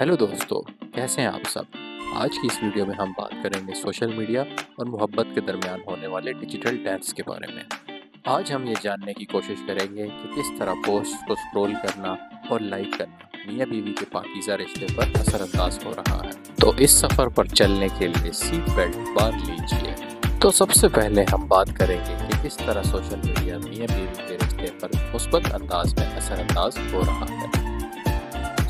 Hello दोस्तों, कैसे हैं आप सब? आज की इस वीडियो में हम बात करेंगे सोशल मीडिया और मोहब्बत के दरमियान होने वाले डिजिटल डेट्स के बारे में। आज हम ये जानने की कोशिश करेंगे कि किस तरह पोस्ट को स्क्रॉल करना और लाइक करना मियाँ बीवी के पाकीज़ा रिश्ते पर असरअंदाज हो रहा है। तो इस सफ़र पर चलने के लिए सीट बेल्ट बांध लीजिए। तो सबसे पहले हम बात करेंगे कि किस तरह सोशल मीडिया मियाँ बीवी के रिश्ते पर मुस्बत अंदाज में असरअंदाज हो रहा है।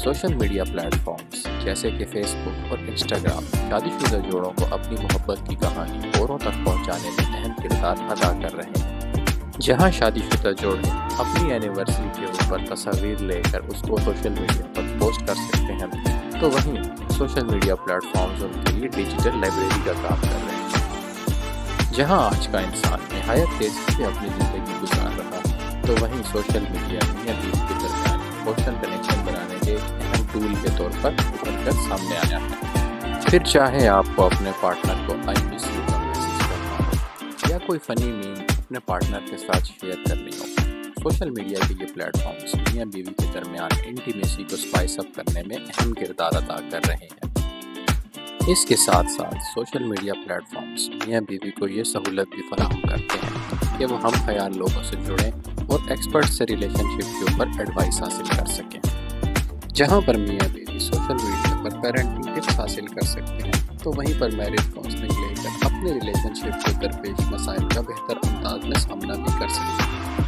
सोशल मीडिया प्लेटफॉर्म्स जैसे कि फेसबुक और इंस्टाग्राम शादीशुदा जोड़ों को अपनी मोहब्बत की कहानी औरों तक पहुंचाने में अहम किरदार अदा कर रहे हैं। जहां शादीशुदा जोड़े अपनी एनिवर्सरी के ऊपर तस्वीर लेकर उसको सोशल मीडिया पर पोस्ट कर सकते हैं, तो वहीं सोशल मीडिया प्लेटफॉर्म्स उनके लिए डिजिटल लाइब्रेरी का काम कर रहे हैं। जहां आज का इंसान निहायत तेजी से अपनी ज़िंदगी गुजार रहा है, तो वहीं सोशल मीडिया मियाँ बीवी के दरमियान इमोशनल कनेक्शन बनाने के अहम टूल के तौर पर उभर कर सामने आया है। फिर चाहे आपको अपने पार्टनर को आई मिस यू का मैसेज करना हो या कोई फनी मीम अपने पार्टनर के साथ शेयर करनी हो, सोशल मीडिया के ये प्लेटफॉर्म्स मियाँ बीवी के दरमियान इंटीमेसी को स्पाइस अप करने में अहम किरदार अदा कर रहे हैं। इसके साथ साथ सोशल मीडिया प्लेटफॉर्म्स मियाँ बीवी को ये सहूलत भी फराहम करते हैं कि वो हम ख्याल लोगों से जुड़ें और एक्सपर्ट से रिलेशनशिप के ऊपर एडवाइस हासिल कर सकें। जहां पर मियाँ बीवी सोशल मीडिया पर पेरेंटिंग टिप्स हासिल कर सकते हैं, तो वहीं पर मैरिज काउंसलिंग लेकर अपने रिलेशनशिप के दरपेश मसाइल का बेहतर अंदाज में सामना भी कर सकते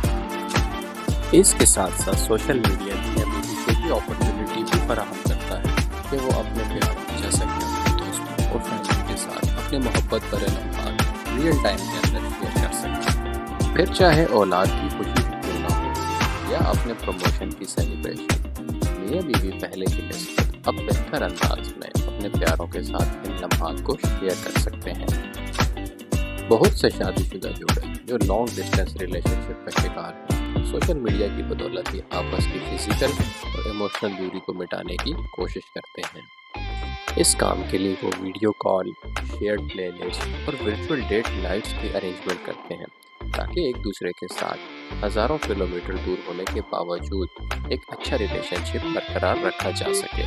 हैं। इसके साथ साथ सोशल मीडिया मियाँ बीवी को भी अपॉर्चुनिटी भी फराहम करता है कि वो अपने प्यारों जैसा कि अपने दोस्तों और फैमिली के साथ अपने मोहब्बत भरे लम्हात रियल टाइम के अंदर शेयर कर सकते हैं। फिर चाहे औलाद की खुशी या अपने प्रमोशन की सेलिब्रेशन, मियाँ बीवी पहले की नस्बत अब बेहतर अंदाज में अपने प्यारों के साथ इन लम्हात को शेयर कर सकते हैं। बहुत से शादीशुदा जोड़े जो लॉन्ग डिस्टेंस रिलेशनशिप का शिकार हैं, सोशल मीडिया की बदौलत ही आपस की फिजिकल और इमोशनल दूरी को मिटाने की कोशिश करते हैं। इस काम के लिए वो वीडियो कॉल, शेयर्ड प्लेलिस्ट और वर्चुअल डेट नाइट्स की अरेंजमेंट करते हैं, ताकि एक दूसरे के साथ हज़ारों किलोमीटर दूर होने के बावजूद एक अच्छा रिलेशनशिप बरकरार रखा जा सके।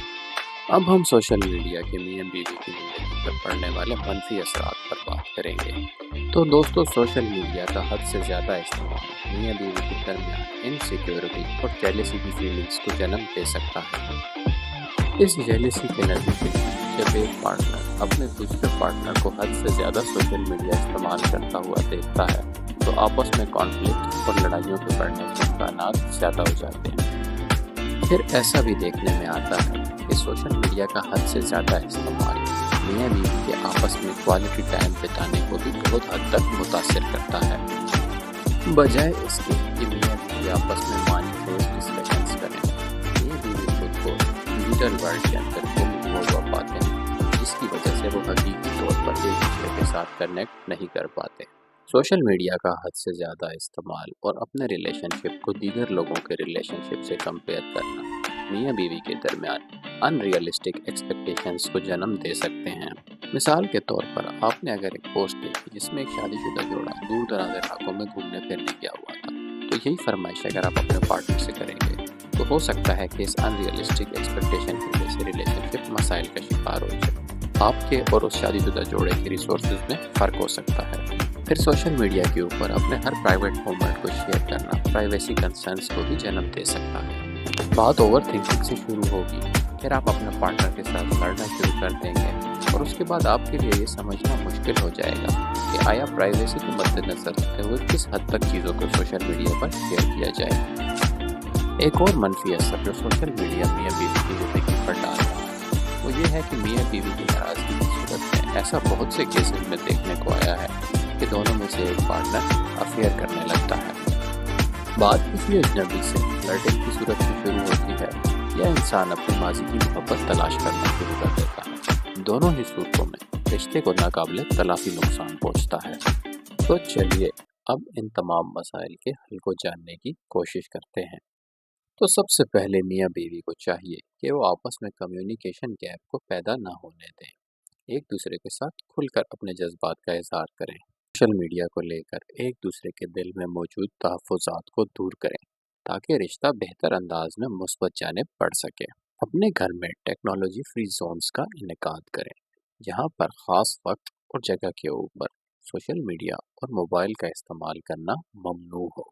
अब हम सोशल मीडिया के मियाँ बीवी की ज़िंदगी पर पड़ने वाले मनफी असरात पर बात करेंगे। तो दोस्तों, सोशल मीडिया का हद से ज़्यादा इस्तेमाल मियाँ बीवी के दरमियान इनसिक्योरिटी और जेलसी की फीलिंग्स को जन्म दे सकता है। इस जेलसी के नतीजे जब एक पार्टनर अपने दूसरे पार्टनर को हद से ज़्यादा सोशल मीडिया इस्तेमाल करता हुआ देखता है, तो आपस में कॉन्फ्लिक्ट और लड़ाइयों के बढ़ने के इम्कानात ज़्यादा हो जाते हैं। फिर ऐसा भी देखने में आता है कि सोशल मीडिया का हद से ज़्यादा इस्तेमाल मियाँ बीवी के आपस में क्वालिटी टाइम बिताने को भी बहुत हद तक मुतासिर करता है। बजाय इसके कि मियाँ बीवी आपस में माइंड फेस डिस्कशंस करें, मियाँ बीवी खुद को डिजिटल वर्ल्ड के अंदर गुम हुआ पाते हैं, जिसकी वजह से वो हकीकी तौर पर एक दूसरे के साथ कनेक्ट नहीं कर पाते। सोशल मीडिया का हद से ज़्यादा इस्तेमाल और अपने रिलेशनशिप को दीगर लोगों के रिलेशनशिप से कंपेयर करना मियाँ बीवी के दरमियान अनरियलिस्टिक एक्सपेक्टेशंस को जन्म दे सकते हैं। मिसाल के तौर पर आपने अगर एक पोस्ट देखी जिसमें एक शादीशुदा जोड़ा दूर दराज इलाकों में घूमने फिरने गया हुआ था, तो यही फरमाइश अगर आप अपने पार्टनर से करेंगे, तो हो सकता है कि इस अनरियलिस्टिक एक्सपेक्टेशन की वजह से रिलेशनशिप मसाइल का शिकार हो जाए। आपके और उस शादीशुदा जोड़े के रिसोर्सेज में फ़र्क हो सकता है। फिर सोशल मीडिया के ऊपर अपने हर प्राइवेट मोमेंट को शेयर करना प्राइवेसी कंसर्न्स को भी जन्म दे सकता है। बात ओवर थिंकिंग से शुरू होगी, फिर आप अपने पार्टनर के साथ लड़ना शुरू कर देंगे और उसके बाद आपके लिए ये समझना मुश्किल हो जाएगा कि आया प्राइवेसी को मद्देनजर रखते हुए किस हद तक चीज़ों को सोशल मीडिया पर शेयर किया जाए। एक और मनफी असर जो सोशल मीडिया मियाँ बीवी की ज़िंदगी पर डाल रहा है, वो ये है कि मियाँ बीवी की नाराज़गी की सूरत में ऐसा बहुत से केसेस में देखने को आया है कि दोनों में से एक पार्टनर अफेयर करने लगता है। बात किसी अजनबी से फ्लर्टिंग की सूरत में शुरू होती है या इंसान अपनी माजी की मोहब्बत तलाश करना शुरू कर देता है। दोनों ही सूरतों में रिश्ते को नाकाबिले तलाफी नुकसान पहुंचता है। तो चलिए अब इन तमाम मसाइल के हल को जानने की कोशिश करते हैं। तो सबसे पहले मियाँ बीवी को चाहिए कि वो आपस में कम्युनिकेशन गैप को पैदा ना होने दें, एक दूसरे के साथ खुलकर अपने जज्बात का इजहार करें। सोशल मीडिया को लेकर एक दूसरे के दिल में मौजूद तहफ़्फ़ुज़ात को दूर करें, ताकि रिश्ता बेहतर अंदाज में मुस्बत जानिब बढ़ सके। اپنے گھر میں ٹیکنالوجی فری زونز کا انعقاد کریں، جہاں پر خاص وقت اور جگہ کے اوپر سوشل میڈیا اور موبائل کا استعمال کرنا ممنوع ہو۔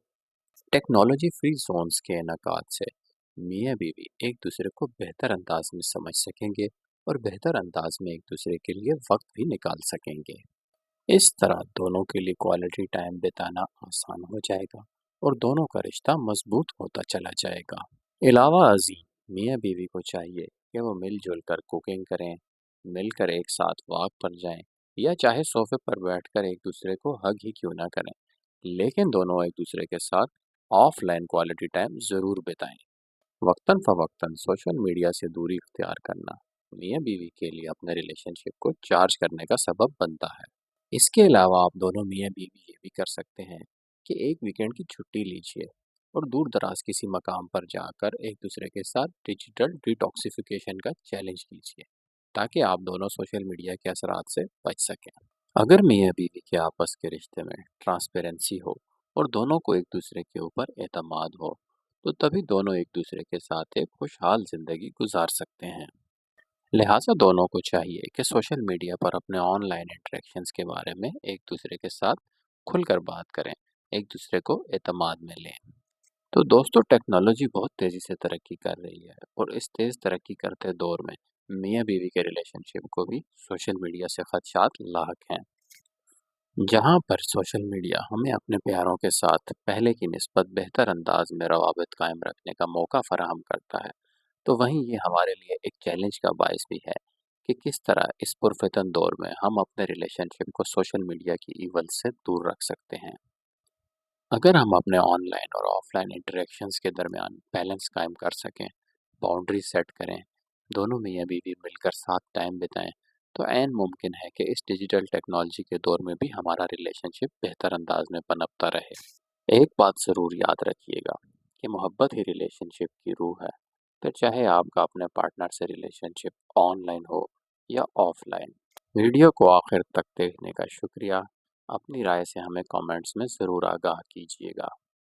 ٹیکنالوجی فری زونز کے انعقاد سے میاں بیوی ایک دوسرے کو بہتر انداز میں سمجھ سکیں گے اور بہتر انداز میں ایک دوسرے کے لیے وقت بھی نکال سکیں گے۔ اس طرح دونوں کے لیے کوالٹی ٹائم بتانا آسان ہو جائے گا اور دونوں کا رشتہ مضبوط ہوتا چلا جائے گا۔ علاوہ ازیں میاں بیوی کو چاہیے کہ وہ مل جل کر کوکنگ کریں، مل کر ایک ساتھ واک پر جائیں یا چاہے صوفے پر بیٹھ کر ایک دوسرے کو ہگ ہی کیوں نہ کریں، لیکن دونوں ایک دوسرے کے ساتھ آف لائن کوالٹی ٹائم ضرور بتائیں۔ وقتاً فوقتاً سوشل میڈیا سے دوری اختیار کرنا میاں بیوی کے لیے اپنے ریلیشن شپ کو چارج کرنے کا سبب بنتا ہے۔ اس کے علاوہ آپ دونوں میاں بیوی یہ بھی کر سکتے ہیں کہ ایک ویکینڈ کی چھٹی لیجیے اور دور دراز کسی مقام پر جا کر ایک دوسرے کے ساتھ ڈیجیٹل ڈیٹاکسیفیکیشن کا چیلنج کیجیے، تاکہ آپ دونوں سوشل میڈیا کے اثرات سے بچ سکیں۔ اگر میاں بیوی کے آپس کے رشتے میں ٹرانسپیرنسی ہو اور دونوں کو ایک دوسرے کے اوپر اعتماد ہو، تو تبھی دونوں ایک دوسرے کے ساتھ ایک خوشحال زندگی گزار سکتے ہیں۔ لہٰذا دونوں کو چاہیے کہ سوشل میڈیا پر اپنے آن لائن انٹریکشنز کے بارے میں ایک دوسرے کے ساتھ کھل کر بات کریں، ایک دوسرے کو اعتماد میں لیں۔ تو دوستو، ٹیکنالوجی بہت تیزی سے ترقی کر رہی ہے اور اس تیز ترقی کرتے دور میں میاں بیوی کے ریلیشن شپ کو بھی سوشل میڈیا سے خدشات لاحق ہیں۔ جہاں پر سوشل میڈیا ہمیں اپنے پیاروں کے ساتھ پہلے کی نسبت بہتر انداز میں روابط قائم رکھنے کا موقع فراہم کرتا ہے، تو وہیں یہ ہمارے لیے ایک چیلنج کا باعث بھی ہے کہ کس طرح اس پرفتن دور میں ہم اپنے ریلیشن شپ کو سوشل میڈیا کی ایول سے دور رکھ سکتے ہیں۔ اگر ہم اپنے آن لائن اور آف لائن انٹریکشنز کے درمیان بیلنس قائم کر سکیں، باؤنڈری سیٹ کریں، دونوں میاں بیوی مل کر ساتھ ٹائم بتائیں، تو عین ممکن ہے کہ اس ڈیجیٹل ٹیکنالوجی کے دور میں بھی ہمارا ریلیشن شپ بہتر انداز میں پنپتا رہے۔ ایک بات ضرور یاد رکھیے گا کہ محبت ہی ریلیشن شپ کی روح ہے، پھر چاہے آپ کا اپنے پارٹنر سے ریلیشن شپ آن لائن ہو یا آف لائن۔ ویڈیو کو آخر تک دیکھنے کا شکریہ۔ اپنی رائے سے ہمیں کامنٹس میں ضرور آگاہ کیجیے گا۔